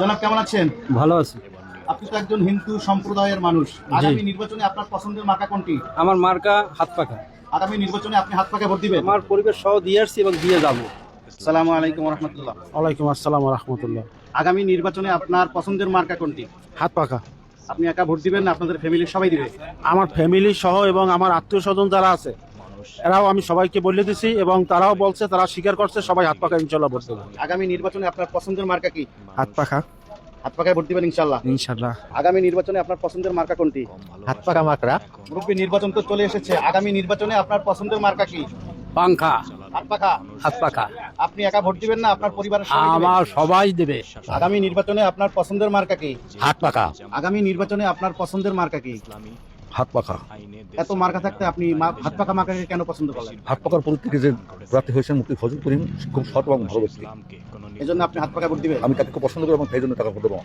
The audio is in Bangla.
জনাব কেমন আছেন? ভালো আছি। আপনি তো একজন হিন্দু সম্প্রদায়ের মানুষ। আগামী নির্বাচনে আপনার পছন্দের মার্কা কোনটি? আমার মার্কা হাত পাখা। আগামী নির্বাচনে আপনি হাত পাকা ভোট দিবেন? আমার পরিবেশ সহ দিয়ে আসছি এবং দিয়ে যাবো। আসসালামু আলাইকুম রহমতুল্লাহ। ওয়ালাইকুম আসসালাম রহমতুল্লাহ। আগামী নির্বাচনে আপনার পছন্দের মার্কা কোনটি? হাত পাখা। আপনি একা ভোট দিবেন না আপনাদের ফ্যামিলির সবাই দিবে? আমার ফ্যামিলি সহ এবং আমার আত্মীয় স্বজন যারা আছে এরাও আমি সবাইকে বলে দিছি এবং তারাও বলছে, তারা স্বীকার করছে সবাই হাত পাখা ইনশাল্লাহ ভোট দেবে। আগামী নির্বাচনে আপনার পছন্দের মার্কা কি? হাত পাখা হাত পাকায় ভোট দিবেন ইনশাআল্লাহ? ইনশাল্লাহ। আগামী নির্বাচনে আপনার পছন্দের মার্কা কোনটি? হাত পাখা মাকড়া। মুরব্বী, নির্বাচন তো চলে এসেছে, আগামী নির্বাচনে আপনার পছন্দের মার্কা কি? পাংখা। হাত পাখা। হাত পাখা আপনি একা ভোট দিবেন না আপনার পরিবারের সবাই দিবে? আমার সবাই দেবে। আগামী নির্বাচনে আপনার পছন্দের মার্কা কি? হাত পাখা। আগামী নির্বাচনে আপনার পছন্দের মার্কা কি? হাত পাখা। এত মার্কা থাকতে আপনি হাত পাকা মার্কাকে কেন পছন্দ করলেন? হাত পাকার পরিপ্রেক্ষিতে যে প্রার্থী হয়েছেন মুফতি ফজল করিম খুব সৎ এবং ভালো ব্যক্তি। এজন্য আপনি হাত পাকা ভোট দিবেন? আমি তাকে খুব পছন্দ করি এবং সেই জন্য টাকা দেবো।